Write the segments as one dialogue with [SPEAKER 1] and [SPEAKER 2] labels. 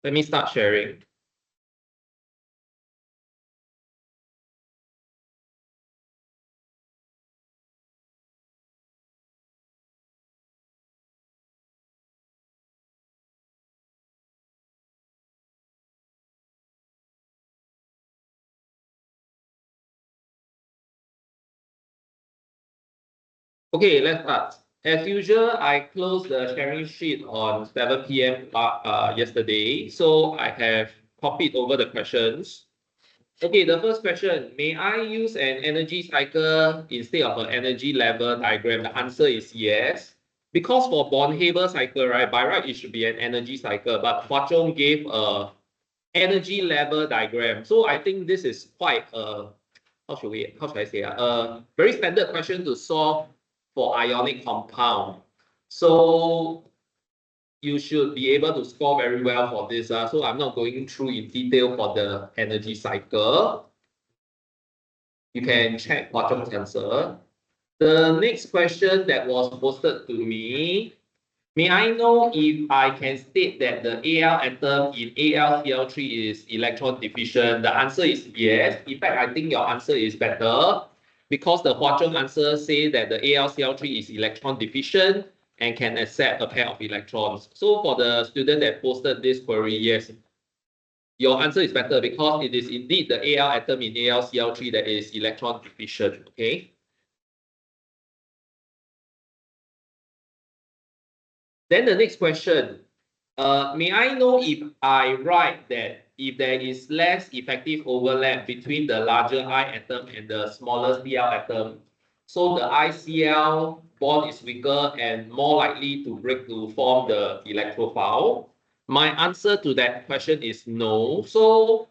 [SPEAKER 1] Let me start sharing. Okay, let's start. As usual, I closed the sharing sheet on 7 p.m. Yesterday, so I have copied over the questions. Okay, the first question, may I use an energy cycle instead of an energy level diagram? The answer is yes. Because for Born-Haber cycle, right, by right, it should be an energy cycle, but Hua Zhong gave a energy level diagram. So I think this is quite a, how should I say, a very standard question to solve for ionic compound. So you should be able to score very well for this. So I'm not going through in detail for the energy cycle. You can check Hua Zhong's answer. The next question that was posted to me, may I know if I can state that the Al atom in AlCl3 is electron deficient? The answer is yes. In fact, I think your answer is better because the Hua Zhong answer says that the AlCl3 is electron deficient and can accept a pair of electrons. So for the student that posted this query, yes, your answer is better because it is indeed the Al atom in AlCl3 that is electron deficient, okay? Then the next question, may I know if I write that if there is less effective overlap between the larger I atom and the smaller Cl atom, so the ICl bond is weaker and more likely to break to form the electrophile? My answer to that question is no. So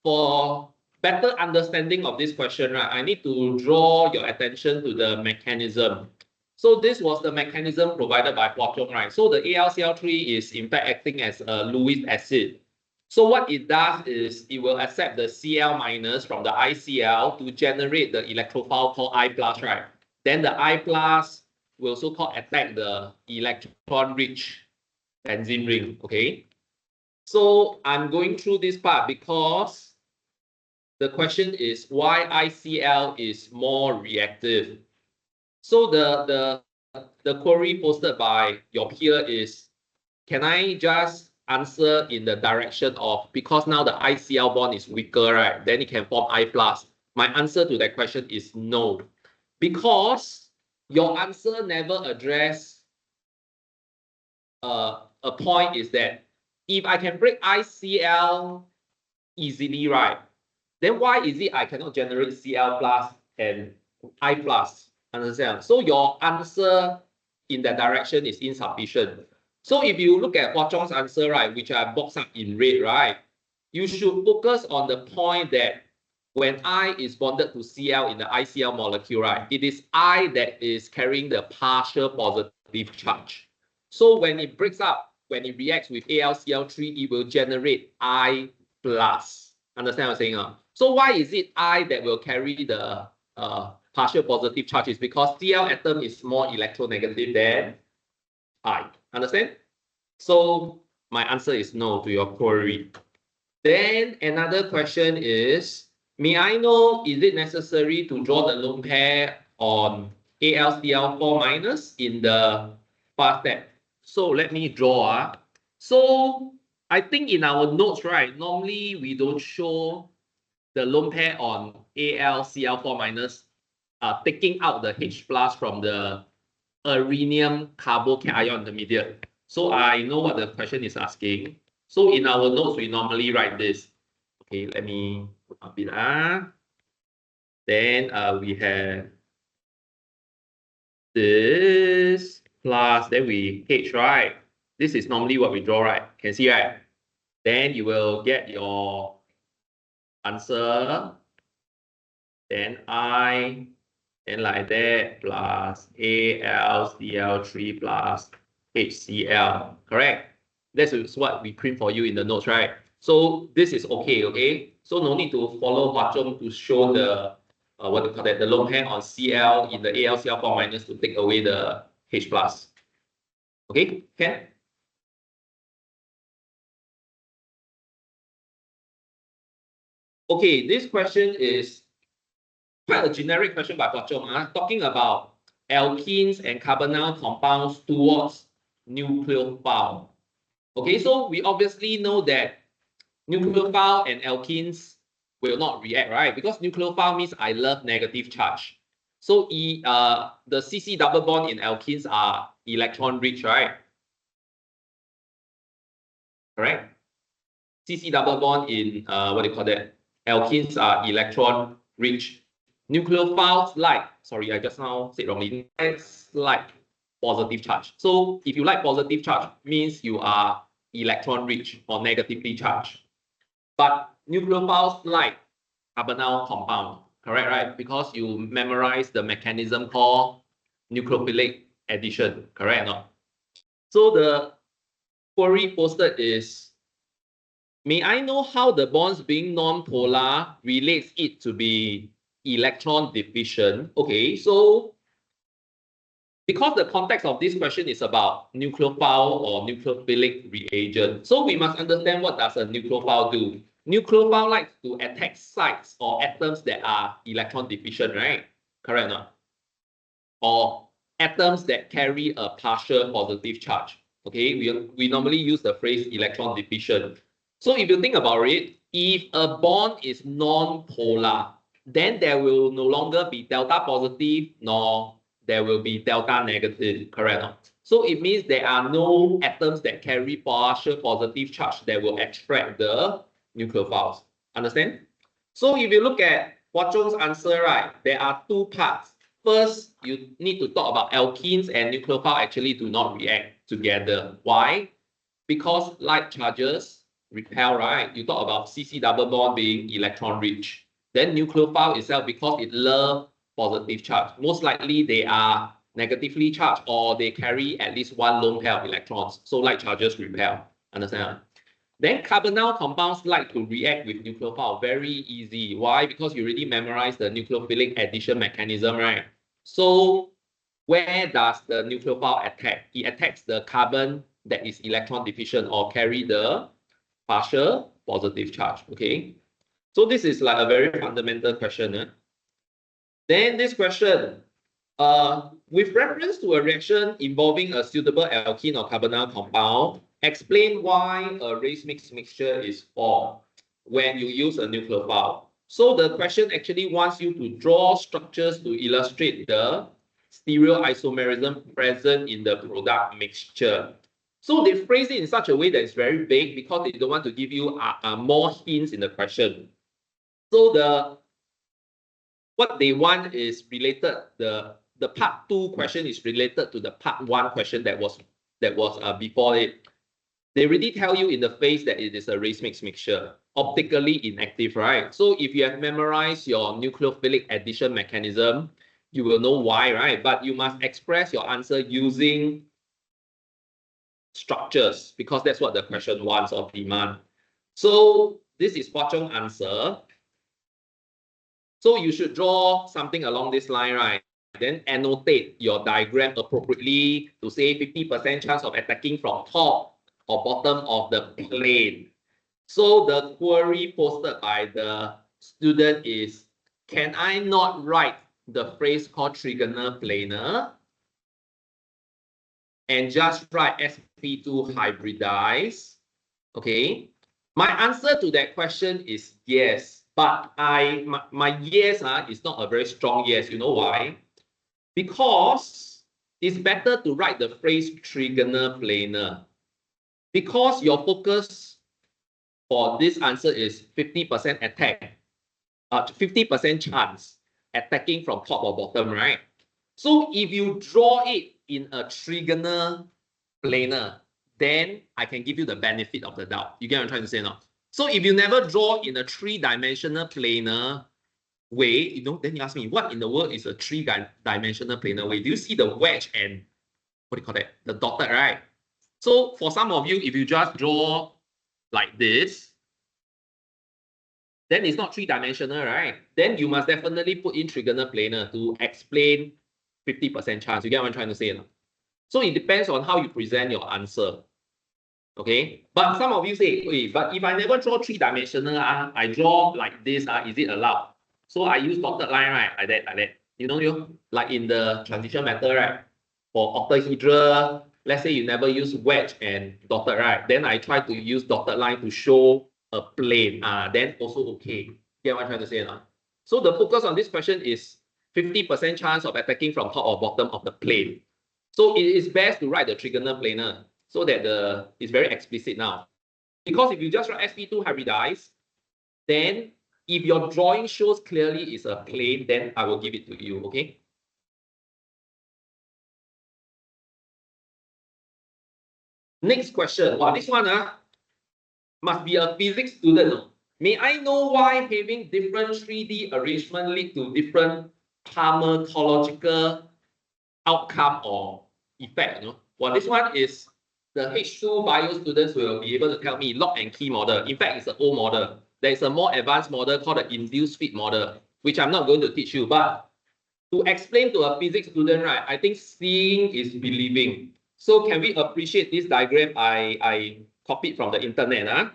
[SPEAKER 1] for better understanding of this question, right, I need to draw your attention to the mechanism. So this was the mechanism provided by Hua Zhong, right? So the AlCl3 is in fact acting as a Lewis acid. So what it does is it will accept the Cl minus from the ICl to generate the electrophile called I plus, right? Then the I plus will so-called attack the electron-rich benzene ring, okay? So I'm going through this part because the question is why ICl is more reactive. So the query posted by your peer is, can I just answer in the direction of, because now the ICl bond is weaker, right? Then it can form I plus. My answer to that question is no. Because your answer never addressed a point is that if I can break ICl easily, right? Then why is it I cannot generate Cl plus and I plus? Understand? So your answer in that direction is insufficient. So if you look at Hua Zhong's answer, right, which I boxed up in red, right, you should focus on the point that when I is bonded to Cl in the ICl molecule, right, it is I that is carrying the partial positive charge. So when it breaks up, when it reacts with AlCl3, it will generate I plus. Understand what I'm saying? So why is it I that will carry the partial positive charge? Is because Cl atom is more electronegative than I. Understand? So my answer is no to your query. Then another question is, may I know, is it necessary to draw the lone pair on AlCl4 minus in the first step? So let me draw. So I think in our notes, right, normally we don't show the lone pair on AlCl4 minus taking out the H plus from the uranium carbocation intermediate. So I know what the question is asking. So in our notes, we normally write this. Okay, let me put up it. Then we have this plus, then we H, right? This is normally what we draw, right? Can see, right? Then you will get your answer. Then I, and like that, plus AlCl3 plus HCl, correct? This is what we print for you in the notes, right? So this is okay, okay? So no need to follow Hua Zhong to show the, what do you call that, the lone pair on Cl in the AlCl4 minus to take away the H plus. Okay, can? Okay, this question is quite a generic question by Hua Zhong, talking about alkenes and carbonyl compounds towards nucleophile. Okay, so we obviously know that nucleophile and alkenes will not react, right? Because nucleophile means I love negative charge. So the CC double bond in alkenes are electron rich, right? Correct? CC double bond in what do you call that? Alkenes are electron rich. Nucleophiles like, sorry, I just now said wrongly, like positive charge. So if you like positive charge, means you are electron rich or negatively charged. But nucleophiles like carbonyl compound, correct, right? Because you memorize the mechanism called nucleophilic addition, correct or not? So the query posted is, may I know how the bonds being non-polar relates it to be electron deficient? Okay, so because the context of this question is about nucleophile or nucleophilic reagent, so we must understand what does a nucleophile do. Nucleophile likes to attack sites or atoms that are electron deficient, right? Correct or not? Or atoms that carry a partial positive charge. Okay, we normally use the phrase electron deficient. So if you think about it, if a bond is non-polar, then there will no longer be delta positive nor there will be delta negative, correct? So it means there are no atoms that carry partial positive charge that will attract the nucleophiles. Understand? So if you look at Hua Zhong's answer, right, there are two parts. First, you need to talk about alkenes and nucleophile actually do not react together. Why? Because like charges repel, right? You talk about CC double bond being electron rich. Then nucleophile itself, because it loves positive charge, most likely they are negatively charged or they carry at least one lone pair of electrons. So like charges repel. Understand? Then carbonyl compounds like to react with nucleophile. Very easy. Why? Because you already memorized the nucleophilic addition mechanism, right? So where does the nucleophile attack? It attacks the carbon that is electron deficient or carry the partial positive charge. Okay. So this is like a very fundamental question. Then this question, with reference to a reaction involving a suitable alkene or carbonyl compound, explain why a race mix mixture is formed when you use a nucleophile. So the question actually wants you to draw structures to illustrate the stereoisomerism present in the product mixture. So they phrase it in such a way that it's very vague because they don't want to give you more hints in the question. So what they want is related, the part 2 question is related to the part 1 question that was before it. They already tell you in the face that it is a race mix mixture, optically inactive, right? So if you have memorized your nucleophilic addition mechanism, you will know why, right? But you must express your answer using structures because that's what the question wants or demand. So this is Hua Zhong answer. So you should draw something along this line, right? Then annotate your diagram appropriately to say 50% chance of attacking from top or bottom of the plane. So the query posted by the student is, can I not write the phrase called trigonal planar and just write sp2 hybridized? Okay. My answer to that question is yes. But my yes is not a very strong yes. You know why? Because it's better to write the phrase trigonal planar. Because your focus for this answer is 50% attack, 50% chance attacking from top or bottom, right? So if you draw it in a trigonal planar, then I can give you the benefit of the doubt. You get what I'm trying to say now? So if you never draw in a 3-dimensional planar way, then you ask me, what in the world is a 3-dimensional planar way? Do you see the wedge and what do you call that? The dotted, right? So for some of you, if you just draw like this, then it's not 3-dimensional, right? Then you must definitely put in trigonal planar to explain 50% chance. You get what I'm trying to say now? So it depends on how you present your answer. Okay, but some of you say, wait, but if I never draw three-dimensional, I draw like this, is it allowed? So I use dotted line, right? Like that, like that. Like in the transition method, right? For octahedral, let's say you never use wedge and dotted, right? Then I try to use dotted line to show a plane. Then also okay. Get what I'm trying to say now? So the focus on this question is 50% chance of attacking from top or bottom of the plane. So it is best to write the trigonal planar so that it's very explicit now. Because if you just write sp2 hybridized, then if your drawing shows clearly it's a plane, then I will give it to you, okay? Next question. Wow, this one must be a physics student. No? May I know why having different 3D arrangement lead to different pharmacological outcome or effect? Well, this one is the H2 bio students will be able to tell me lock and key model. In fact, it's an old model. There is a more advanced model called the induced fit model, which I'm not going to teach you. But to explain to a physics student, right, I think seeing is believing. So can we appreciate this diagram I copied from the internet?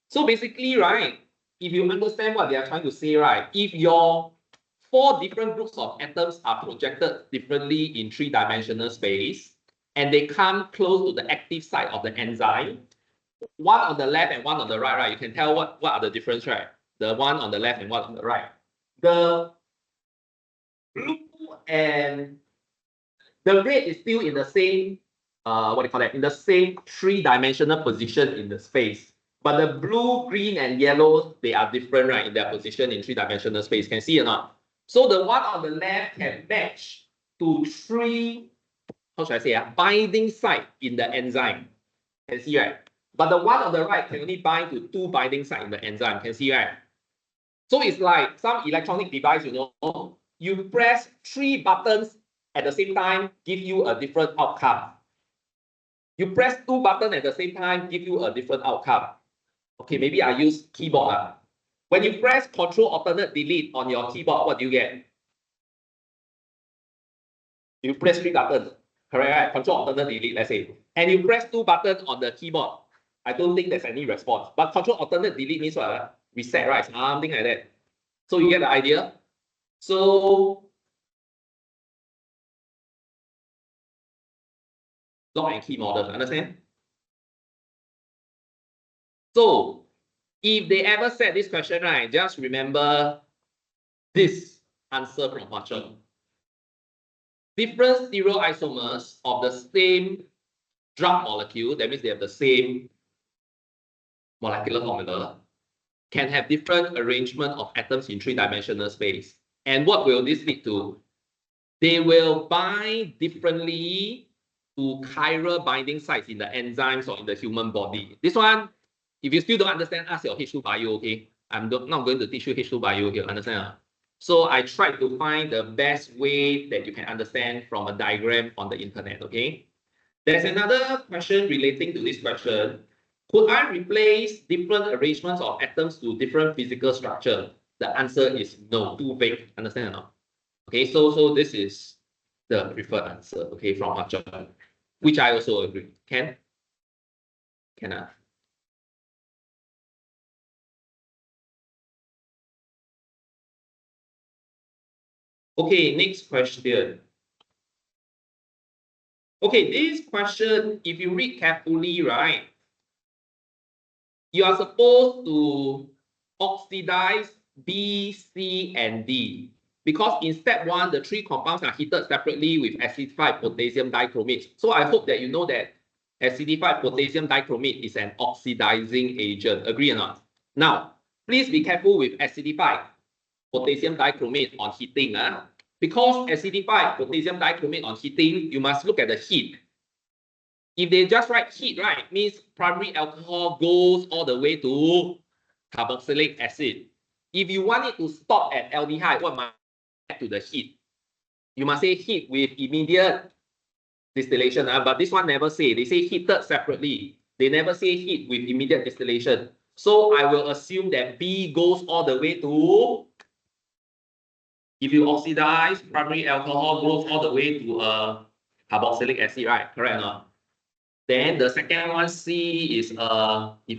[SPEAKER 1] So basically, right, if you understand what they are trying to say, right, if your 4 different groups of atoms are projected differently in 3-dimensional space, and they come close to the active site of the enzyme, one on the left and one on the right, you can tell what are the difference, right? The one on the left and one on the right. The blue and the red is still in the same, in the same 3-dimensional position in the space. But the blue, green, and yellow, they are different, right, in their position in 3-dimensional space. Can you see or not? So the one on the left can match to 3, how should I say, binding site in the enzyme. Can see, right? But the one on the right can only bind to 2 binding sites in the enzyme. Can see, right? So it's like some electronic device, you press 3 buttons at the same time, give you a different outcome. You press 2 buttons at the same time, give you a different outcome. Okay, maybe I use keyboard. When you press Control Alternate Delete on your keyboard, what do you get? You press 3 buttons, correct, right? Control Alternate Delete, let's say. And you press 2 buttons on the keyboard. I don't think there's any response. But Control Alternate Delete means what? Reset, right? Something like that. So you get the idea? So lock and key model, understand? So if they ever said this question, right, just remember this answer from Hua Cheng. Different stereoisomers of the same drug molecule, that means they have the same molecular formula, can have different arrangement of atoms in 3-dimensional space. And what will this lead to? They will bind differently to chiral binding sites in the enzymes or in the human body. This one, if you still don't understand, ask your H2 bio, okay? I'm not going to teach you H2 bio here, understand? So I tried to find the best way that you can understand from a diagram on the internet, okay? There's another question relating to this question. Could I replace different arrangements of atoms to different physical structure? The answer is no, too vague, understand or not? Okay, so this is the preferred answer, okay, from Hua Cheng, which I also agree. Can I? Okay, next question. Okay, this question, if you read carefully, right, you are supposed to oxidize B, C, and D. Because in step 1, the 3 compounds are heated separately with acidified potassium dichromate. So I hope that you know that acidified potassium dichromate is an oxidizing agent. Agree or not? Now, please be careful with acidified potassium dichromate on heating. Because acidified potassium dichromate on heating, you must look at the heat. If they just write heat, right, means primary alcohol goes all the way to carboxylic acid. If you want it to stop at aldehyde, what must add to the heat? You must say heat with immediate distillation. But this one never say. They say heated separately. They never say heat with immediate distillation. So I will assume that B goes all the way to, if you oxidize, primary alcohol goes all the way to carboxylic acid, right? Correct or not? Then the second one, C, is if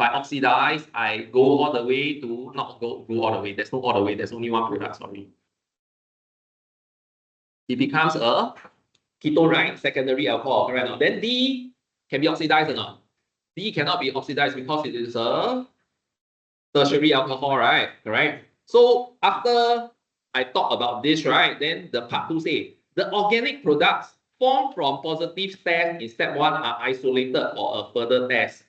[SPEAKER 1] I oxidize, I go all the way to not go all the way. There's no all the way. There's only one product. Sorry. It becomes a ketone, right? Secondary alcohol, correct? Now, then D can be oxidized or not? D cannot be oxidized because it is a tertiary alcohol, right? Correct. So after I talk about this, right, then the part 2 say the organic products formed from positive test in step 1 are isolated for a further test.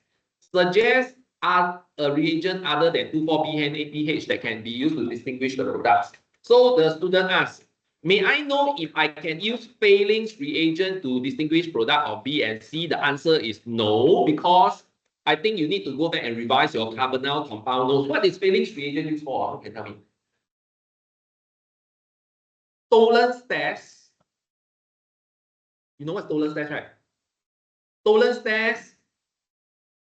[SPEAKER 1] Suggest a reagent other than 2,4-BNAPH that can be used to distinguish the products. So the student asks, may I know if I can use Fehling's reagent to distinguish product of B and C? The answer is no, because I think you need to go back and revise your carbonyl compound notes. What is Fehling's reagent used for? You can tell me. Tollens test. You know what's Tollens test, right? Tollens test,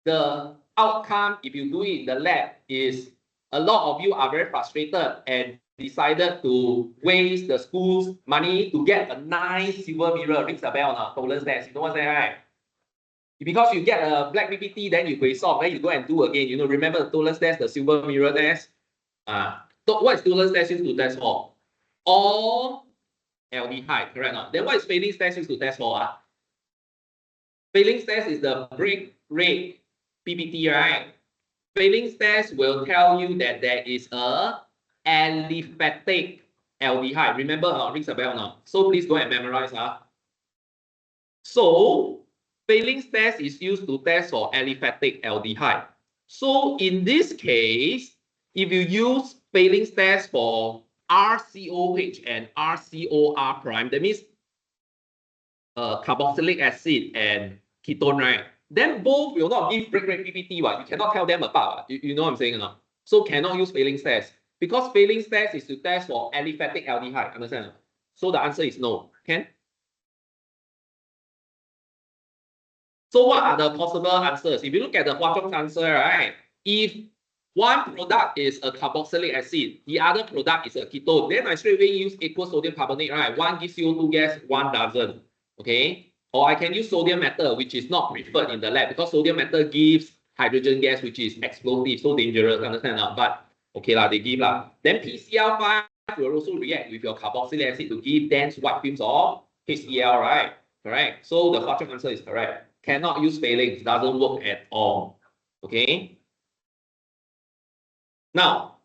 [SPEAKER 1] the outcome, if you do it in the lab, is a lot of you are very frustrated and decided to waste the school's money to get a nice silver mirror. Rings a bell on Tollens test. You know what's that, right? Because you get a black PPT, then you go solve, then you go and do again. You know, remember the Tollens test, the silver mirror test? So what is Tollens test used to test for? All aldehyde, correct? Now, then what is Fehling's test used to test for? Fehling's test is the break rate PPT, right? Fehling's test will tell you that there is a aliphatic aldehyde. Remember, rings a bell now. So please go and memorize. So Fehling's test is used to test for aliphatic aldehyde. So in this case, if you use Fehling's test for RCOH and RCOR prime, that means carboxylic acid and ketone, right? Then both will not give break rate PPT. You cannot tell them apart. You know what I'm saying or not? So cannot use Fehling's test. Because Fehling's test is to test for aliphatic aldehyde. Understand? So the answer is no. Can? So what are the possible answers? If you look at the Hua Zhong's answer, right? If one product is a carboxylic acid, the other product is a ketone, then I straight away use aqueous sodium carbonate, right? One gives CO2 gas, one doesn't. Okay? Or I can use sodium metal, which is not preferred in the lab because sodium metal gives hydrogen gas, which is explosive, so dangerous, understand? But okay, they give. Then PCl5 will also react with your carboxylic acid to give dense white films of HCl, right? Correct. So the Hua Zhong answer is correct. Cannot use Fehling's, doesn't work at all. Okay. Now,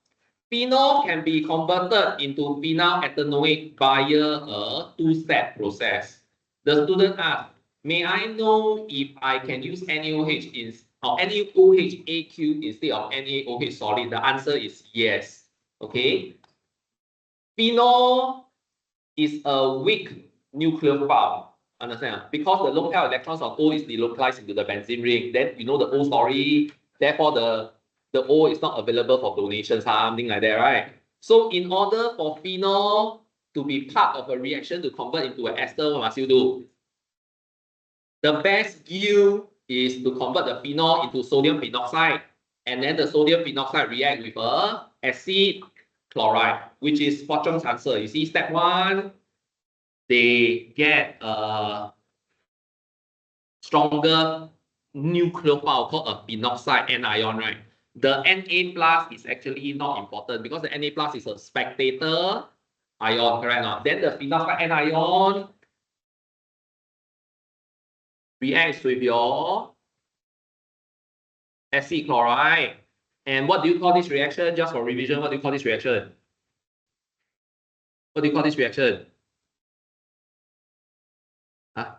[SPEAKER 1] phenol can be converted into phenyl ethanoate via a two-step process. The student asks, may I know if I can use NaOH or NaOH AQ instead of NaOH solid? The answer is yes. Okay. Phenol is a weak nucleophile. Understand? Because the local electrons of O is delocalized into the benzene ring. Then you know the O story. Therefore, the O is not available for donation, something like that, right? So in order for phenol to be part of a reaction to convert into an ester, what must you do? The best yield is to convert the phenol into sodium phenoxide. And then the sodium phenoxide react with a acid chloride, which is Hua Zhong's answer. You see, step 1, they get a stronger nucleophile called a phenoxide anion, right? The Na plus is actually not important because the Na plus is a spectator ion, correct? Not? Then the phenoxide anion reacts with your acid chloride. And what do you call this reaction? Just for revision, what do you call this reaction? What do you call this reaction? Huh?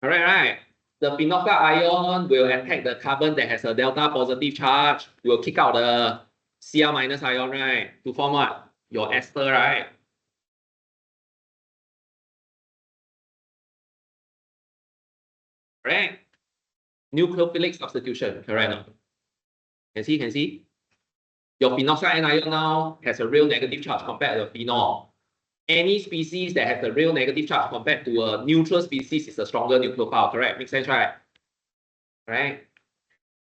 [SPEAKER 1] Correct, right? The phenoxide ion will attack the carbon that has a delta positive charge, will kick out the Cl minus ion, right? To form what? Your ester, right? Correct? Nucleophilic substitution, correct? No? Can see? Your phenoxide anion now has a real negative charge compared to phenol. Any species that has a real negative charge compared to a neutral species is a stronger nucleophile, correct? Makes sense, right? Right?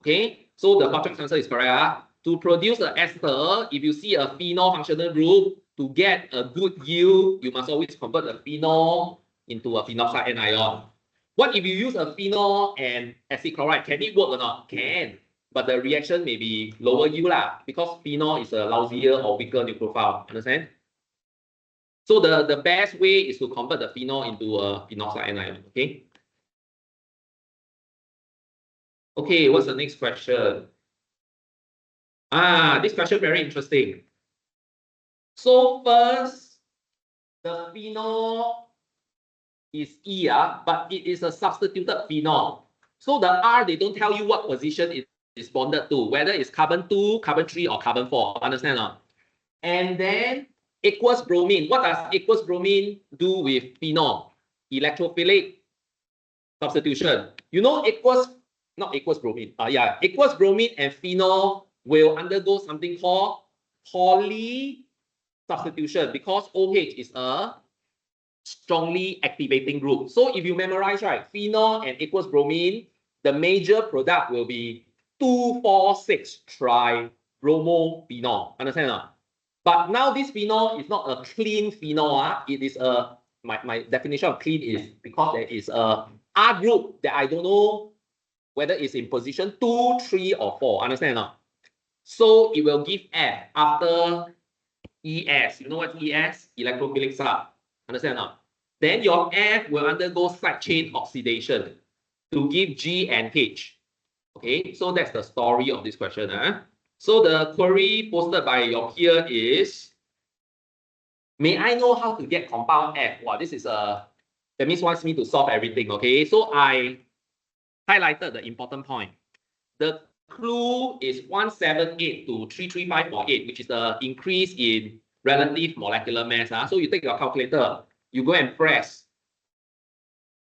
[SPEAKER 1] Okay, so the Hua Zhong's answer is correct. To produce an ester, if you see a phenol functional group, to get a good yield, you must always convert the phenol into a phenoxide anion. What if you use a phenol and acid chloride? Can it work or not? Can. But the reaction may be lower yield lah, because phenol is a lousier or weaker nucleophile. Understand? So the best way is to convert the phenol into a phenoxide anion. Okay. Okay, what's the next question? This question very interesting. So first, the phenol is E, but it is a substituted phenol. So the R, they don't tell you what position it is bonded to, whether it's carbon 2, carbon 3, or carbon 4. Understand? And then aqueous bromine. What does aqueous bromine do with phenol? Electrophilic substitution. You know aqueous, not aqueous bromine. Aqueous bromine and phenol will undergo something called poly substitution, because OH is a strongly activating group. So if you memorize, right, phenol and aqueous bromine, the major product will be 2,4,6 tribromo-phenol. Understand? But now this phenol is not a clean phenol. It is a, my definition of clean is because there is a R group that I don't know whether it's in position 2, 3, or 4. Understand? So it will give F after ES. You know what ES? Electrophilic sub. Understand? Then your F will undergo side chain oxidation to give G and H. Okay, so that's the story of this question. So the query posted by your peer is, may I know how to get compound F? Wow, this is that means wants me to solve everything. Okay, so I highlighted the important point. The clue is 178 to 335.8, which is the increase in relative molecular mass. So you take your calculator, you go and press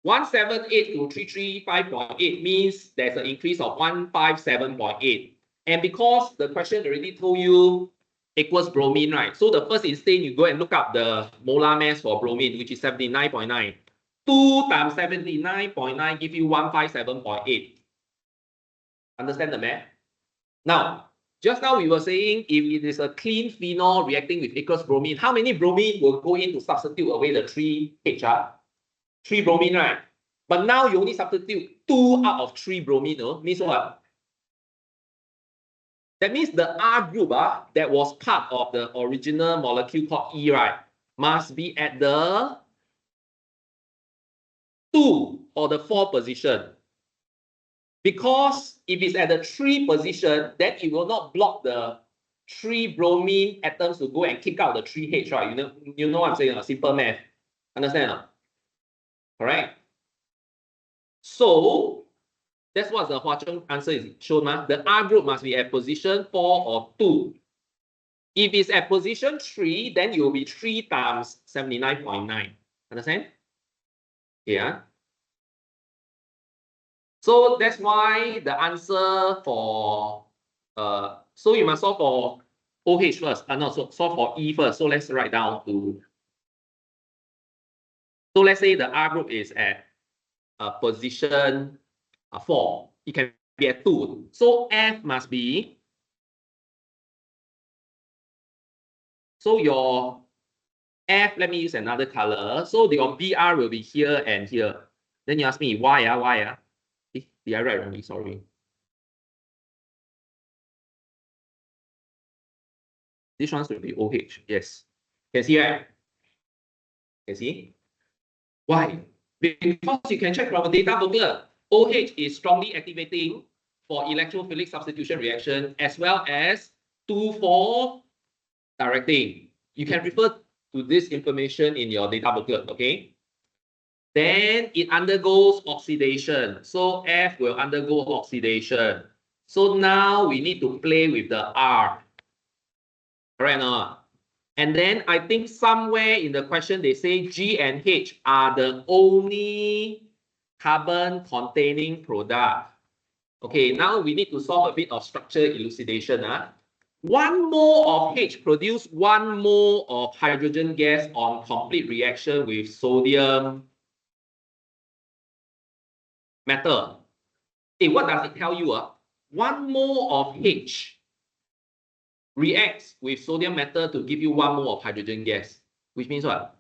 [SPEAKER 1] 178 to 335.8 means there's an increase of 157.8. And because the question already told you aqueous bromine, right? So the first instant you go and look up the molar mass for bromine, which is 79.9. 2 times 79.9 give you 157.8. Understand the math? Now, just now we were saying if it is a clean phenol reacting with aqueous bromine, how many bromine will go in to substitute away the 3H? 3 bromine, right? But now you only substitute 2 out of 3 bromine. Means what? That means the R group that was part of the original molecule called E, right, must be at the 2 or the 4 position. Because if it's at the 3 position, then it will not block the 3 bromine atoms to go and kick out the 3H, right? You know what I'm saying? Simple math. Understand? Correct? So that's what the Hua Cheng answer is shown. The R group must be at position 4 or 2. If it's at position 3, then it will be 3 times 79.9. Understand? Yeah. So that's why the answer for so you must solve for OH first. No, so solve for E first. So let's write down to. So let's say the R group is at position 4. It can be at 2. So F must be. So your F, let me use another color. So your BR will be here and here. Then you ask me why? Why? Did I write wrongly? Sorry. This one will be OH. Yes. Can see, right? Can see? Why? Because you can check from the data booklet. OH is strongly activating for electrophilic substitution reaction as well as 2,4 directing. You can refer to this information in your data booklet, okay? Then it undergoes oxidation. So F will undergo oxidation. So now we need to play with the R. Correct or not? And then I think somewhere in the question they say G and H are the only carbon containing product. Okay, now we need to solve a bit of structure elucidation. 1 mole of H produce 1 mole of hydrogen gas on complete reaction with sodium metal. What does it tell you? 1 mole of H reacts with sodium metal to give you 1 mole of hydrogen gas, which means what?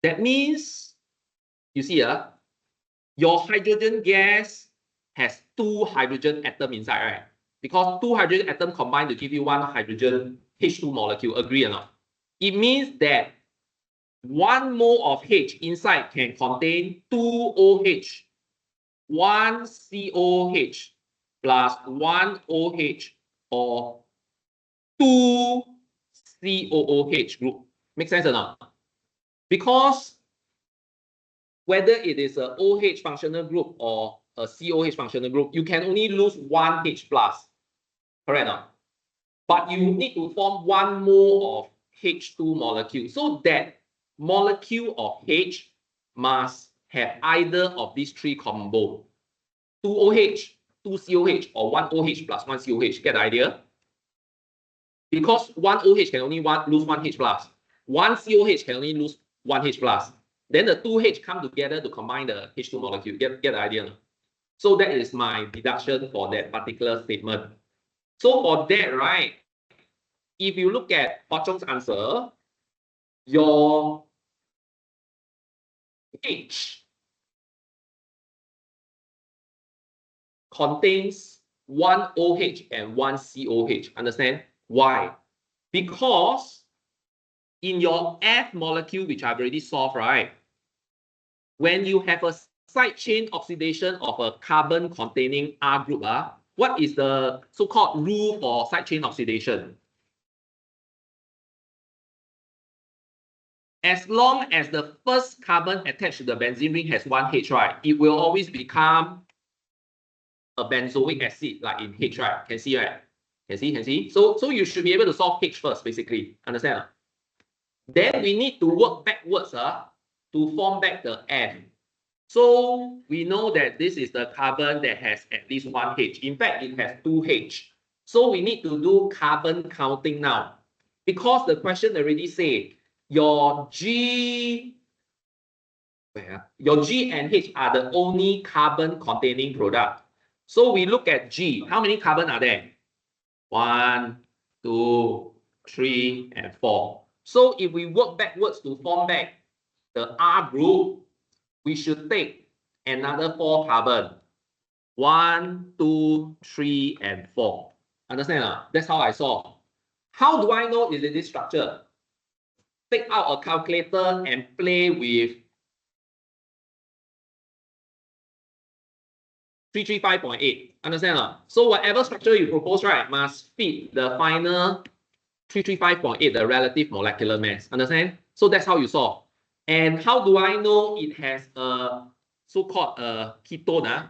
[SPEAKER 1] That means, you see, your hydrogen gas has 2 hydrogen atoms inside, right? Because 2 hydrogen atoms combine to give you 1 hydrogen H2 molecule. Agree or not? It means that 1 mole of H inside can contain 2 OH, 1 COH plus 1 OH or 2 COOH group. Make sense or not? Because whether it is a OH functional group or a COH functional group, you can only lose 1 H plus. Correct or not? But you need to form 1 mole of H2 molecule. So that molecule of H must have either of these 3 combo. 2 OH, 2 COH, or 1 OH plus 1 COH. Get the idea? Because 1 OH can only lose 1 H plus. 1 COH can only lose 1 H plus. Then the 2 H come together to combine the H2 molecule. Get the idea? So that is my deduction for that particular statement. So for that, right, if you look at Hua Chong's answer, your H contains 1 OH and 1 COH. Understand? Why? Because in your F molecule, which I've already solved, right? When you have a side chain oxidation of a carbon containing R group, what is the so-called rule for side chain oxidation? As long as the first carbon attached to the benzene ring has 1 H, right, it will always become a benzoic acid, like in H, right? Can see, right? Can see? So you should be able to solve H first, basically. Understand? Then we need to work backwards to form back the F. So we know that this is the carbon that has at least 1 H. In fact, it has 2 H. So we need to do carbon counting now. Because the question already say your G and H are the only carbon containing product. So we look at G. How many carbon are there? 1, 2, 3, and 4. So if we work backwards to form back the R group, we should take another 4 carbon. 1, 2, 3, and 4. Understand? That's how I solve. How do I know is it this structure? Take out a calculator and play with 335.8. Understand? So whatever structure you propose, right, must fit the final 335.8, the relative molecular mass. Understand? So that's how you solve. And how do I know it has a so-called ketone?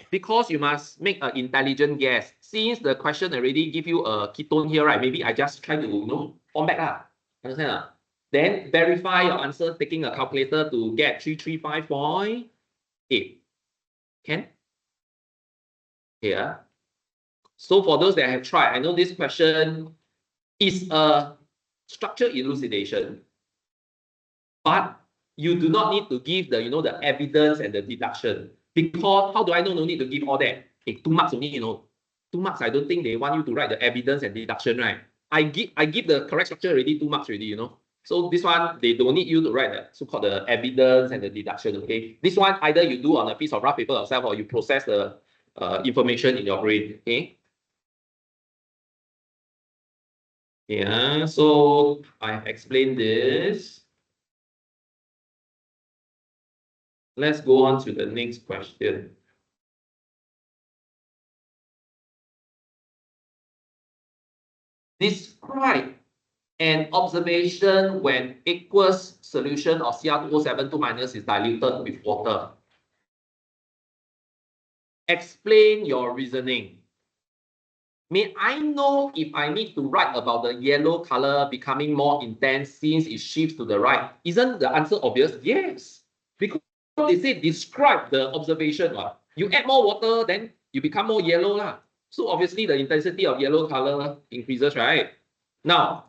[SPEAKER 1] Because you must make an intelligent guess. Since the question already give you a ketone here, right? Maybe I just try to form back. Understand? Then verify your answer taking a calculator to get 335.8. Can? Here. So for those that have tried, I know this question is a structure elucidation, but you do not need to give the the evidence and the deduction, because how do I know no need to give all that? 2 marks only, 2 marks. I don't think they want you to write the evidence and deduction, right? I give the correct structure already 2 marks already, So this one they don't need you to write the so-called the evidence and the deduction. Okay, this one either you do on a piece of rough paper yourself or you process the information in your brain. Okay. Yeah, so I've explained this. Let's go on to the next question. Describe an observation when aqueous solution of Cr2O7 2- is diluted with water. Explain your reasoning. May I know if I need to write about the yellow color becoming more intense since it shifts to the right? Isn't the answer obvious? Yes. Because they say describe the observation. You add more water, then you become more yellow. So obviously the intensity of yellow color increases, right? Now,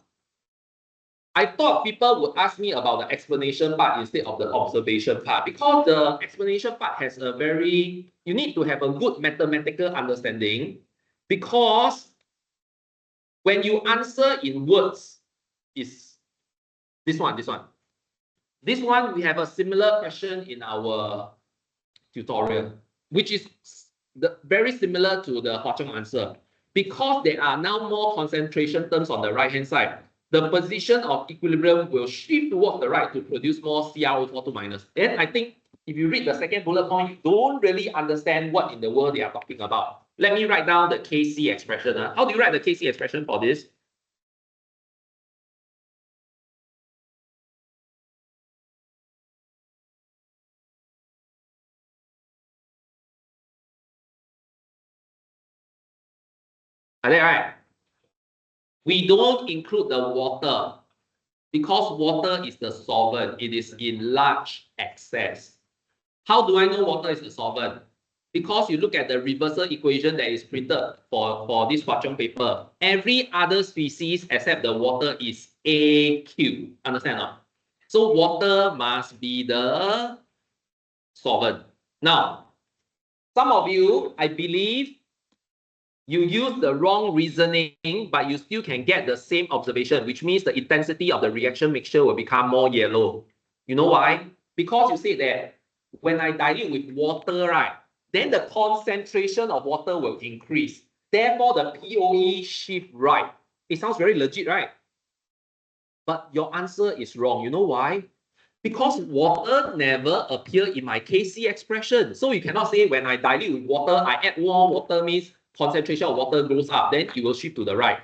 [SPEAKER 1] I thought people would ask me about the explanation part instead of the observation part, because the explanation part has a you need to have a good mathematical understanding Because when you answer in words, is this one. This one, we have a similar question in our tutorial, which is very similar to the Hua Chong answer. Because there are now more concentration terms on the right-hand side, the position of equilibrium will shift towards the right to produce more CrO2 minus. And I think if you read the second bullet point, you don't really understand what in the world they are talking about. Let me write down the Kc expression. How do you write the Kc expression for this? Like that, right? We don't include the water because water is the solvent. It is in large excess. How do I know water is the solvent? Because you look at the reversal equation that is printed for this Hua Chong paper. Every other species except the water is AQ. Understand or not? So water must be the solvent. Now, some of you, I believe, you use the wrong reasoning, but you still can get the same observation, which means the intensity of the reaction mixture will become more yellow. You know why? Because you say that when I dilute with water, right, then the concentration of water will increase. Therefore, the POE shift right. It sounds very legit, right? But your answer is wrong. You know why? Because water never appears in my Kc expression. So you cannot say when I dilute with water, I add more water means concentration of water goes up, then it will shift to the right.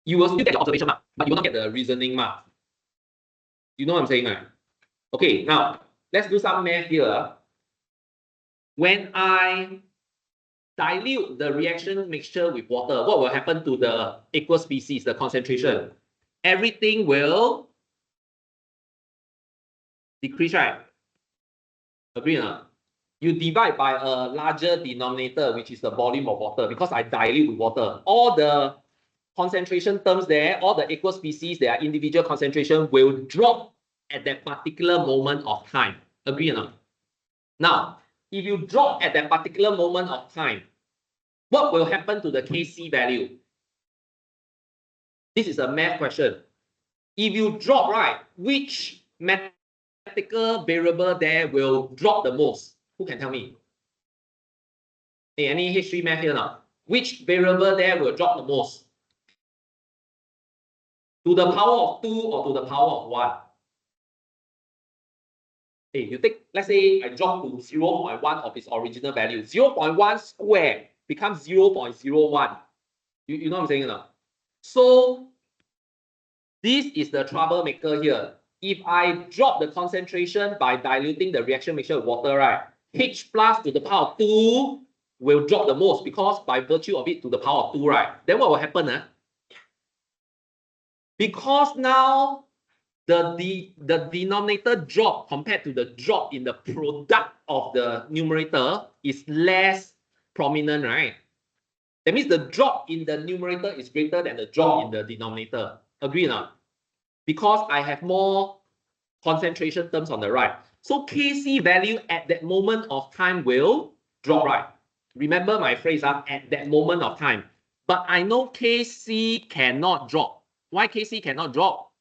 [SPEAKER 1] You will still get the observation mark, but you will not get the reasoning mark. You know what I'm saying, right? Okay, now let's do some math here. When I dilute the reaction mixture with water, what will happen to the aqueous species, the concentration? Everything will decrease, right? Agree or not? You divide by a larger denominator, which is the volume of water, because I dilute with water. All the concentration terms there, all the aqueous species, their individual concentration will drop at that particular moment of time. Agree or not? Now, if you drop at that particular moment of time, what will happen to the Kc value? This is a math question. If you drop, right, which mathematical variable there will drop the most? Who can tell me? Hey, any history math here now? Which variable there will drop the most? To the power of 2 or to the power of 1? Hey, you take, let's say I drop to 0.1 of its original value. 0.1 square becomes 0.01. You know what I'm saying now? So this is the troublemaker here. If I drop the concentration by diluting the reaction mixture with water, right? H plus to the power of 2 will drop the most because by virtue of it to the power of 2, right? Then what will happen? Because now the denominator drop compared to the drop in the product of the numerator is less prominent, right? That means the drop in the numerator is greater than the drop in the denominator. Agree or not? Because I have more concentration terms on the right. So Kc value at that moment of time will drop, right? Remember my phrase, at that moment of time. But I know Kc cannot drop. Why Kc cannot drop?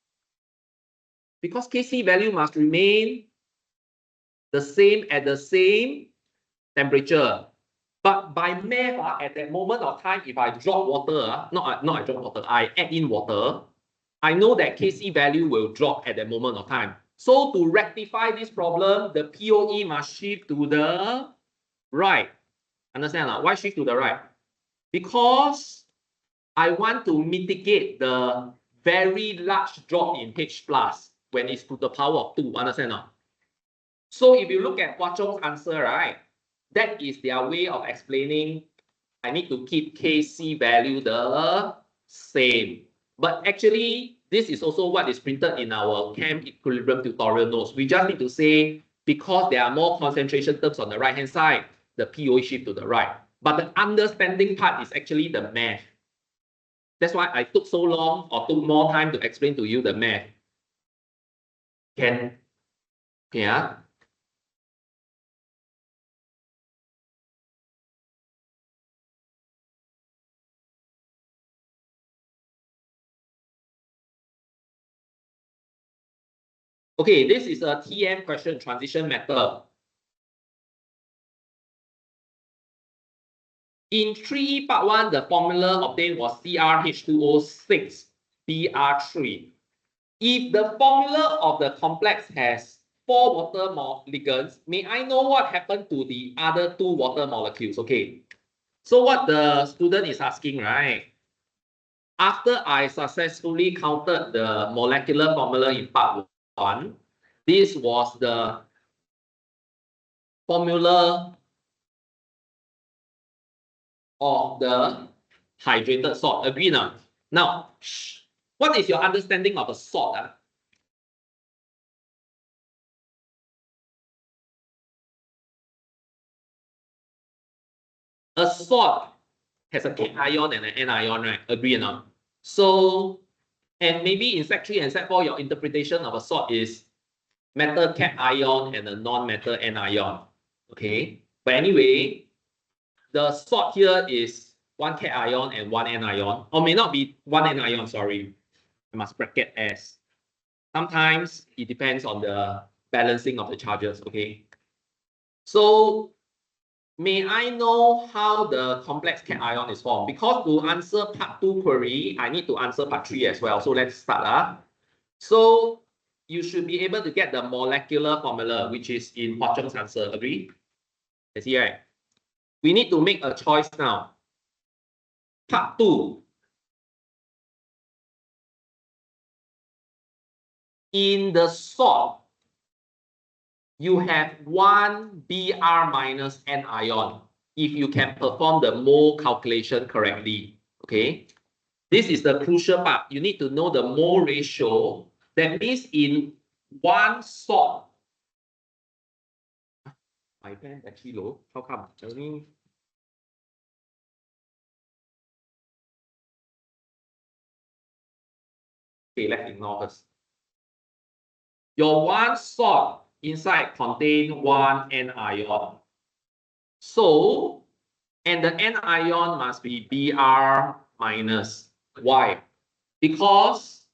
[SPEAKER 1] Because Kc value must remain the same at the same temperature. But by math, at that moment of time, if I drop water, not I drop water, I add in water, I know that Kc value will drop at that moment of time. So to rectify this problem, the POE must shift to the right. Understand? Why shift to the right? Because I want to mitigate the very large drop in H plus when it's to the power of 2. Understand? So if you look at Hua Chong's answer, right, that is their way of explaining I need to keep Kc value the same. But actually, this is also what is printed in our chem equilibrium tutorial notes. We just need to say, because there are more concentration terms on the right-hand side, the POE shift to the right. But the understanding part is actually the math. That's why I took so long or took more time to explain to you the math. Yeah. Okay, this is a TM question, transition method. In 3E part 1, the formula obtained was CrH2O6 Br3. If the formula of the complex has 4 water ligands, may I know what happened to the other 2 water molecules? Okay. So what the student is asking, right? After I successfully counted the molecular formula in part 1, this was the formula of the hydrated salt. Agree now? Now, what is your understanding of a salt? A salt has a cation and an anion, right? Agree or not? So, and maybe in Sec 3 and Sec 4, your interpretation of a salt is metal cation and a non-metal anion. Okay? But anyway, the salt here is 1 cation and 1 anion, or may not be 1 anion, sorry. I must bracket S. Sometimes it depends on the balancing of the charges, okay? So may I know how the complex cation is formed? Because to answer part 2 query, I need to answer part 3 as well. So let's start. So you should be able to get the molecular formula, which is in Hua Cheng's answer. Agree? You see, right? We need to make a choice now. Part 2. In the salt, you have 1 Br minus anion if you can perform the mole calculation correctly. Okay, this is the crucial part. You need to know the mole ratio. That means in 1 salt. My pen actually low. How come? Okay, let's ignore this. Your 1 salt inside contain 1 anion. So, and the anion must be Br minus. Why? Because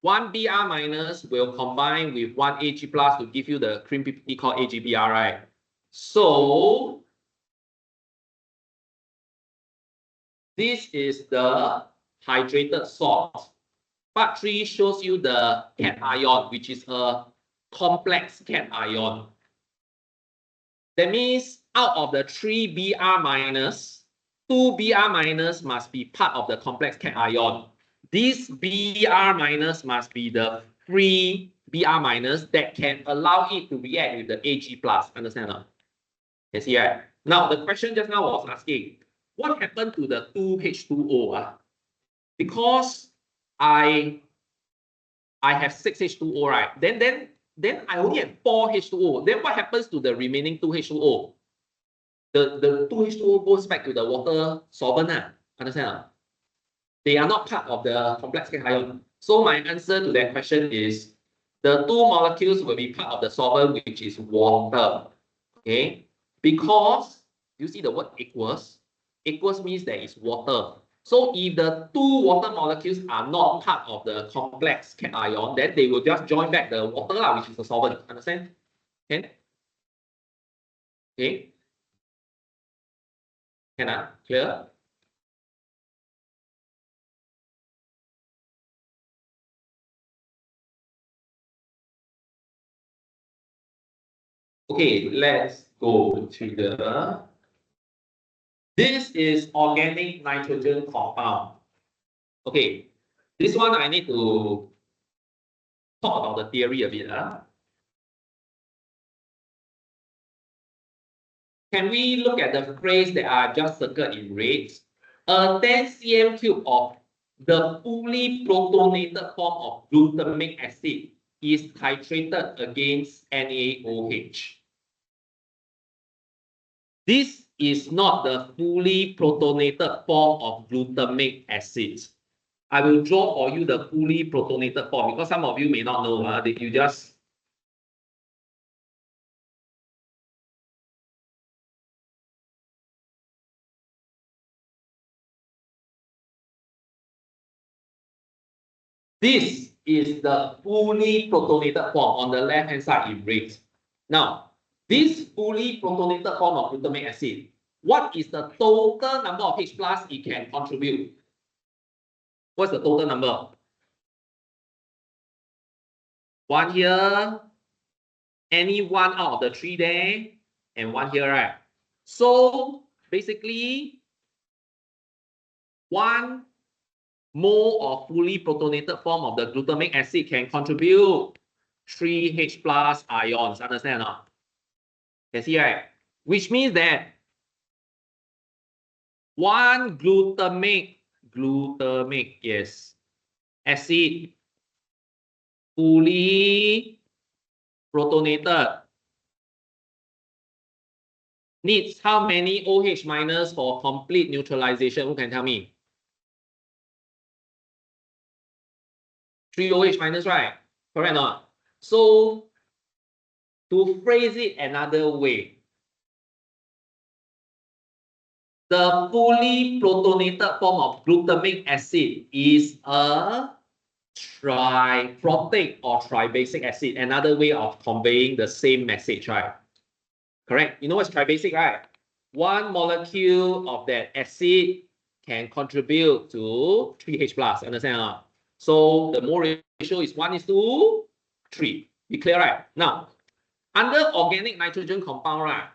[SPEAKER 1] 1 Br minus will combine with 1 Ag plus to give you the cream PPT called AgBr, right? So this is the hydrated salt. Part 3 shows you the cation, which is a complex cation. That means out of the 3 Br minus, 2 Br minus must be part of the complex cation. This Br minus must be the free Br minus that can allow it to react with the Ag plus. Understand or not? You see, right? Now, the question just now was asking, what happened to the 2H2O? Because I have 6H2O, right? Then I only have 4H2O. Then what happens to the remaining 2H2O? The 2H2O goes back to the water solvent. Understand? They are not part of the complex cation. So my answer to that question is the 2 molecules will be part of the solvent, which is water. Okay? Because you see the word aqueous. Aqueous means there is water. So if the 2 water molecules are not part of the complex cation, then they will just join back the water, which is the solvent. Understand? Okay? Okay? Can clear? Okay, let's go to the. This is organic nitrogen compound. Okay, this one I need to talk about the theory a bit. Can we look at the phrase that I just circled in red? A 10 cm cube of the fully protonated form of glutamic acid is titrated against NaOH. This is not the fully protonated form of glutamic acid. I will draw for you the fully protonated form because some of you may not know that you just this is the fully protonated form on the left hand side in red. Now, this fully protonated form of glutamic acid, what is the total number of H plus it can contribute? What's the total number? One here, any one out of the three there, and one here, right? So basically, 1 mole of fully protonated form of the glutamic acid can contribute 3 H plus ions. Understand or not? Can see, right? Which means that 1 glutamic, yes, acid fully protonated needs how many OH minus for complete neutralization? Who can tell me? 3 OH minus, right? Correct or not? So, to phrase it another way, the fully protonated form of glutamic acid is a triprotic or tribasic acid. Another way of conveying the same message, right? Correct? You know what's tribasic, right? One molecule of that acid can contribute to 3H plus. Understand or not? So the mole ratio is 1:3. Be clear, right? Now, under organic nitrogen compound, right?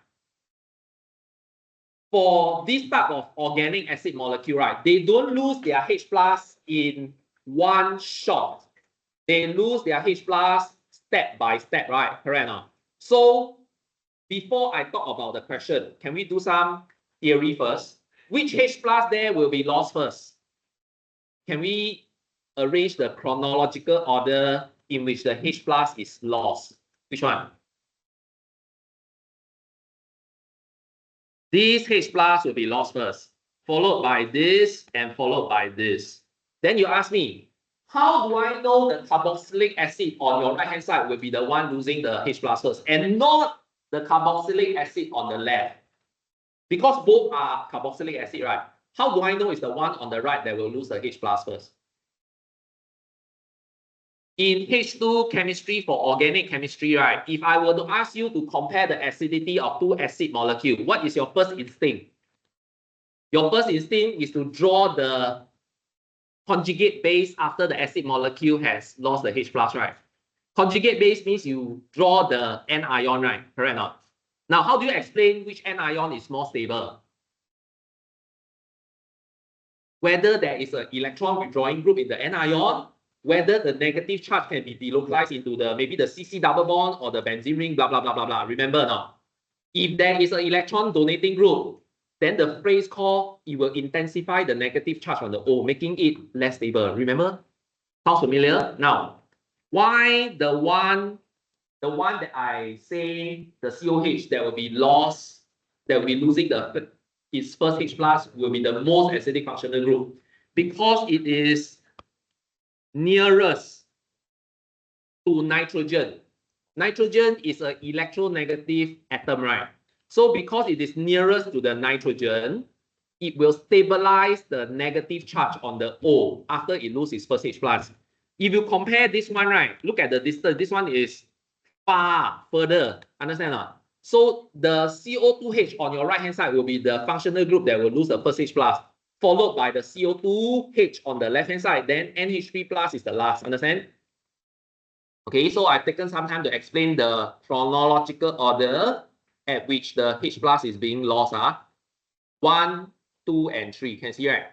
[SPEAKER 1] For this type of organic acid molecule, right, they don't lose their H plus in one shot. They lose their H plus step by step, right? Correct or not? So before I talk about the question, can we do some theory first? Which H plus there will be lost first? Can we arrange the chronological order in which the H plus is lost? Which one? This H plus will be lost first, followed by this, and followed by this. Then you ask me, how do I know the carboxylic acid on your right-hand side will be the one losing the H plus first, and not the carboxylic acid on the left? Because both are carboxylic acid, right? How do I know it's the one on the right that will lose the H plus first? In H2 chemistry for organic chemistry, right? If I were to ask you to compare the acidity of two acid molecules, what is your first instinct? Your first instinct is to draw the conjugate base after the acid molecule has lost the H plus, right? Conjugate base means you draw the anion, right? Correct or not? Now, how do you explain which anion is more stable? Whether there is an electron withdrawing group in the anion, whether the negative charge can be delocalized into the maybe the CC double bond or the benzene ring, blah, blah, blah, blah, blah. Remember now, if there is an electron donating group, then the phrase called it will intensify the negative charge on the O, making it less stable. Remember? Sounds familiar? Now, why the one that I say the COH that will be lost, that will be losing its first H plus will be the most acidic functional group? Because it is nearest to nitrogen. Nitrogen is an electronegative atom, right? So because it is nearest to the nitrogen, it will stabilize the negative charge on the O after it loses its first H plus. If you compare this one, right, look at the distance. This one is far further. Understand or not? So the CO2H on your right hand side will be the functional group that will lose the first H plus, followed by the CO2H on the left hand side. Then NH3 plus is the last. Understand? Okay, so I've taken some time to explain the chronological order at which the H plus is being lost. 1, 2, and 3. Can see, right?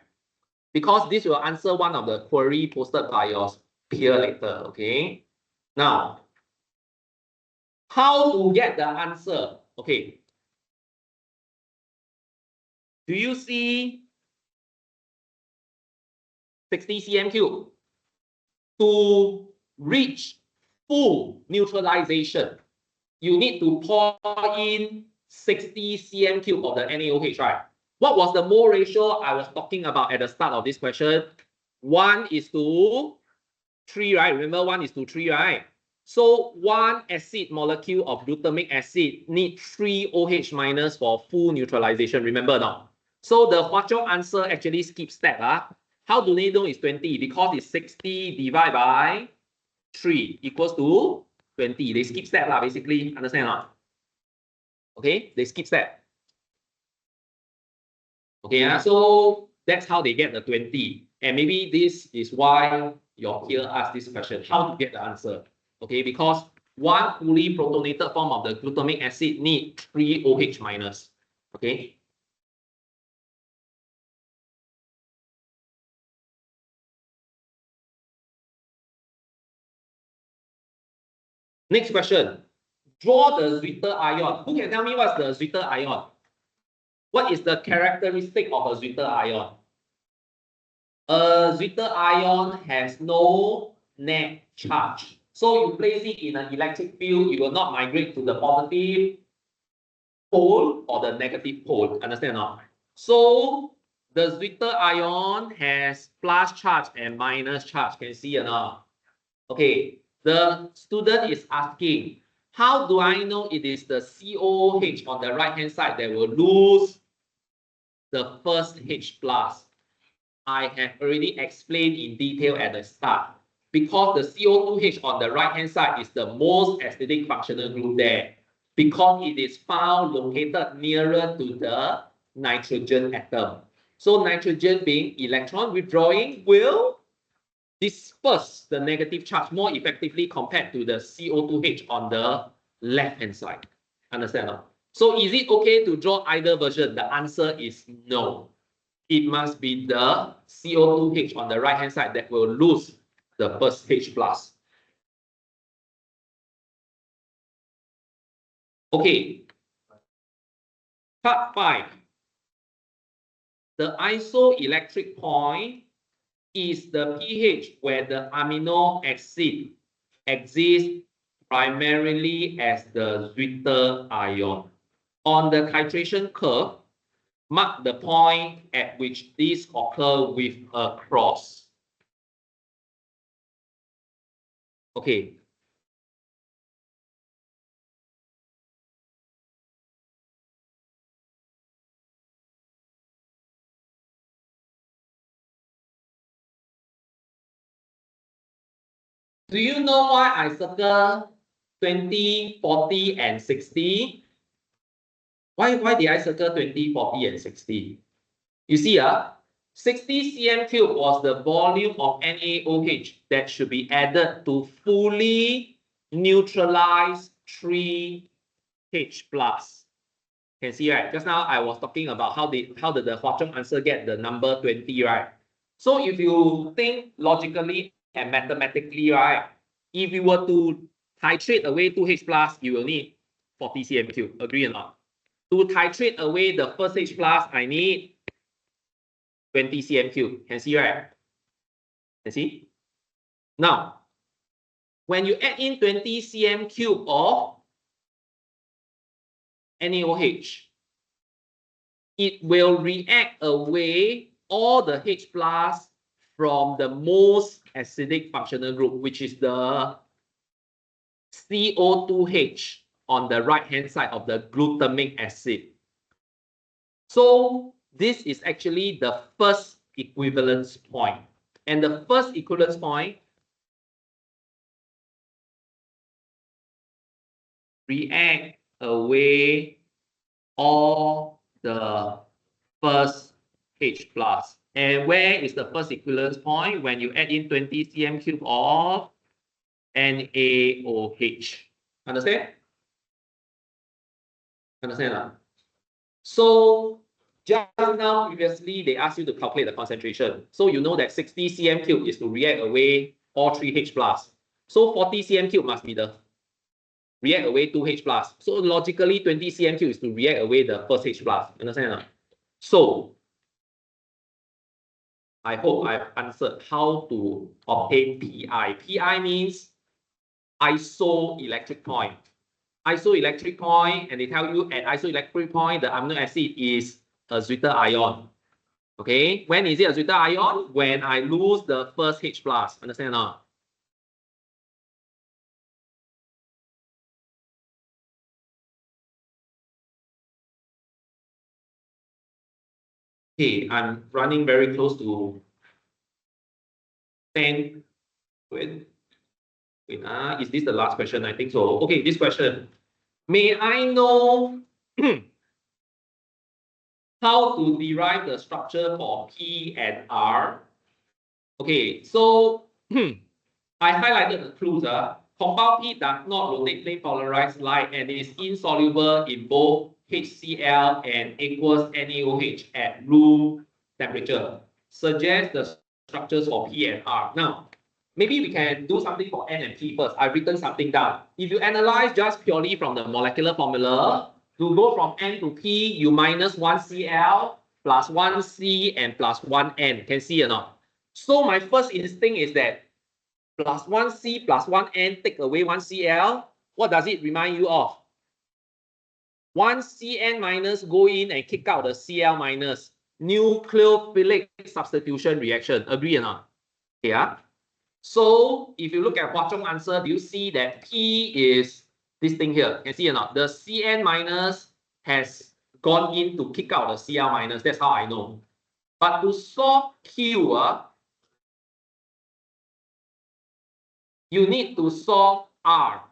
[SPEAKER 1] Because this will answer one of the query posted by your peer later. Okay. Now, how to get the answer? Okay. Do you see 60 cm cube? To reach full neutralization, you need to pour in 60 cm cube of the NaOH, right? What was the mole ratio I was talking about at the start of this question? 1:3, right? Remember 1:3, right? So one acid molecule of glutamic acid needs 3 OH minus for full neutralization. Remember now? So the Hua Chong answer actually skips step. How do they know it's 20? Because it's 60 divided by 3 equals to 20. They skip step lah, basically. Understand or not? Okay, they skip step. Okay, so that's how they get the 20. And maybe this is why your peer asked this question, how to get the answer. Okay, because one fully protonated form of the glutamic acid need 3 OH minus. Okay. Next question. Draw the Zwitter ion. Who can tell me what's the Zwitter ion? What is the characteristic of a Zwitter ion? A Zwitter ion has no net charge. So you place it in an electric field, it will not migrate to the positive pole or the negative pole. Understand or not? So the Zwitter ion has plus charge and minus charge. Can you see or not? Okay. The student is asking, how do I know it is the COH on the right-hand side that will lose the first H plus? I have already explained in detail at the start. Because the CO2H on the right-hand side is the most acidic functional group there. Because it is found located nearer to the nitrogen atom. So nitrogen being electron withdrawing will disperse the negative charge more effectively compared to the CO2H on the left-hand side. Understand? So is it okay to draw either version? The answer is no. It must be the CO2H on the right-hand side that will lose the first H plus. Okay. Part 5. The isoelectric point is the pH where the amino acid exists primarily as the Zwitter ion. On the titration curve, mark the point at which this occurs with a cross. Okay. Do you know why I circle 20, 40, and 60? Why did I circle 20, 40, and 60? You see, 60 cm cube was the volume of NaOH that should be added to fully neutralize 3H plus. Can see, right? Just now I was talking about how did the Hua Cheng answer get the number 20, right? So if you think logically and mathematically, right? If you were to titrate away 2H plus, you will need 40 cm cube. Agree or not? To titrate away the first H plus, I need 20 cm cube. Can see, right? Can see? Now, when you add in 20 cm cube of NaOH, it will react away all the H plus from the most acidic functional group, which is the CO2H on the right-hand side of the glutamic acid. So this is actually the first equivalence point. And the first equivalence point react away all the first H plus. And where is the first equivalence point? When you add in 20 cm cube of NaOH. Understand? Understand? So just now, previously, they asked you to calculate the concentration. So you know that 60 cm cube is to react away all 3H plus. So 40 cm cube must be the react away 2H plus. So logically, 20 cm cube is to react away the first H plus. Understand? So I hope I've answered how to obtain PI. PI means isoelectric point. Isoelectric point, and they tell you at isoelectric point, the amino acid is a Zwitter ion. Okay, when is it a Zwitter ion? When I lose the first H plus. Understand or not? Okay, I'm running very close to 10. Wait, is this the last question? I think so. Okay, this question. May I know how to derive the structure for P and R? Okay, so I highlighted the clues. Compound P does not rotationally polarize light and is insoluble in both HCl and aqueous NaOH at room temperature. Suggest the structures for P and R. Now, maybe we can do something for N and P first. I've written something down. If you analyze just purely from the molecular formula, to go from N to P, you minus 1 Cl plus 1 C and plus 1 N. Can see or not? So my first instinct is that plus 1 C plus 1 N take away 1 Cl. What does it remind you of? 1 Cn minus go in and kick out the Cl minus. Nucleophilic substitution reaction. Agree or not? Yeah. So if you look at Hua Chong answer, do you see that P is this thing here? Can see or not? The Cn minus has gone in to kick out the Cl minus. That's how I know. But to solve Q, you need to solve R.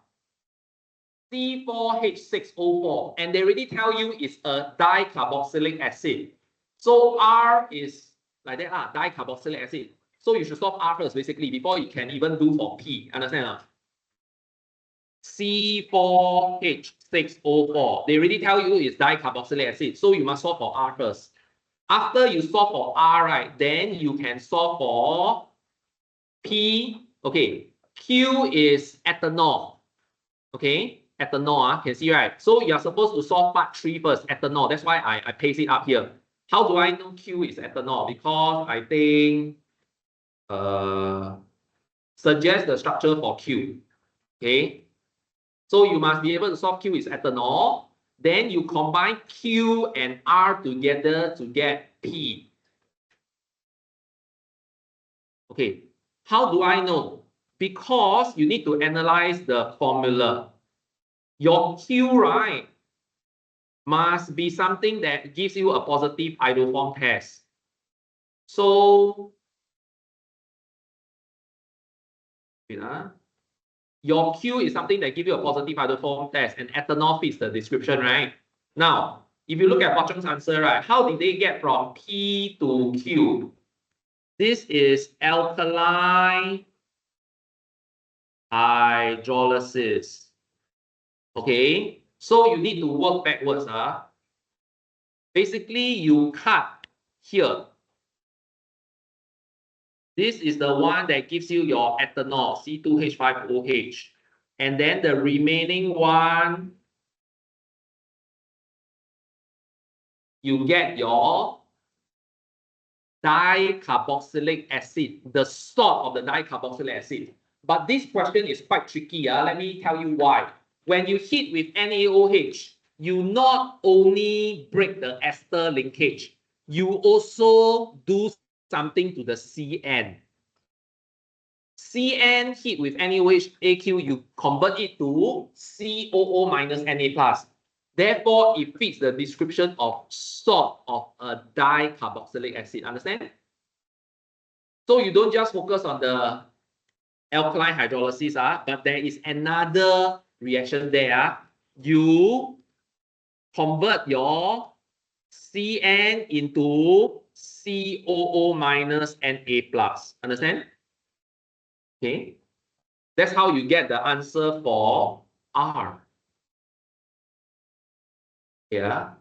[SPEAKER 1] C4H6O4. And they already tell you it's a dicarboxylic acid. So R is like that, dicarboxylic acid. So you should solve R first, basically, before you can even do for P. Understand? C4H6O4. They already tell you it's dicarboxylic acid. So you must solve for R first. After you solve for R, right, then you can solve for P. Okay. Q is ethanol. Okay. Ethanol, can see, right? So you're supposed to solve part 3 first, ethanol. That's why I paste it up here. How do I know Q is ethanol? Because I think suggest the structure for Q. Okay. So you must be able to solve Q is ethanol. Then you combine Q and R together to get P. Okay. How do I know? Because you need to analyze the formula. Your Q, right, must be something that gives you a positive iodoform test. So, your Q is something that gives you a positive iodoform test, and ethanol fits the description, right? Now, if you look at Hua Chong's answer, right, how did they get from P to Q? This is alkaline hydrolysis. Okay, so you need to work backwards. Basically, you cut here. This is the one that gives you your ethanol, C2H5OH. And then the remaining one, you get your dicarboxylic acid, the salt of the dicarboxylic acid. But this question is quite tricky. Let me tell you why. When you hit with NaOH, you not only break the ester linkage, you also do something to the Cn. Cn hit with NaOH AQ, you convert it to COO minus Na+. Therefore, it fits the description of salt of a dicarboxylic acid. Understand? So you don't just focus on the alkaline hydrolysis, but there is another reaction there. You convert your Cn into COO minus Na+. Understand? Okay. That's how you get the answer for R. Yeah.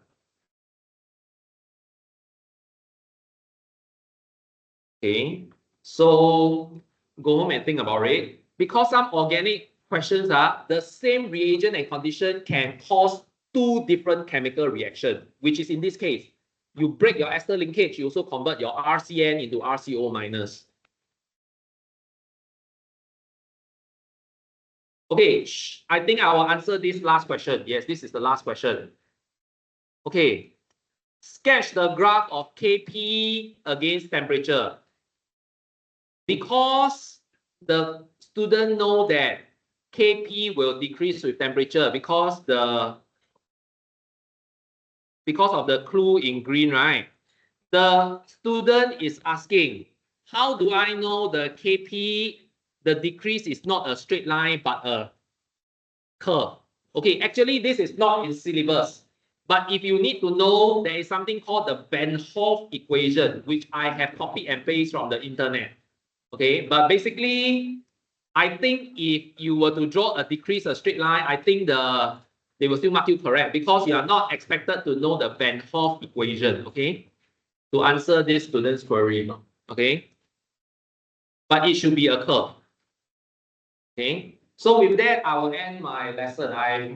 [SPEAKER 1] Okay. So go home and think about it. Because some organic questions are the same reagent and condition can cause 2 different chemical reactions, which is in this case, you break your ester linkage, you also convert your RCN into RCO minus. Okay, I think I will answer this last question. Yes, this is the last question. Okay, sketch the graph of Kp against temperature. Because the student know that Kp will decrease with temperature because of the clue in green, right? The student is asking, how do I know the Kp the decrease is not a straight line, but a curve. Okay, actually, this is not in syllabus. But if you need to know, there is something called the Van Hoff equation, which I have copied and pasted from the internet. Okay, but basically, I think if you were to draw a decrease, a straight line, I think they will still mark you correct because you are not expected to know the Van Hoff equation, okay, to answer this student's query, okay? But it should be a curve, okay? So with that, I will end my lesson. I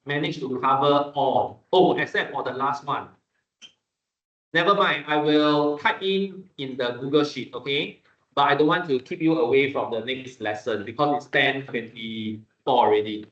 [SPEAKER 1] managed to cover all, except for the last one. Never mind, I will type in the Google Sheet, okay? But I don't want to keep you away from the next lesson because it's 10:24 already.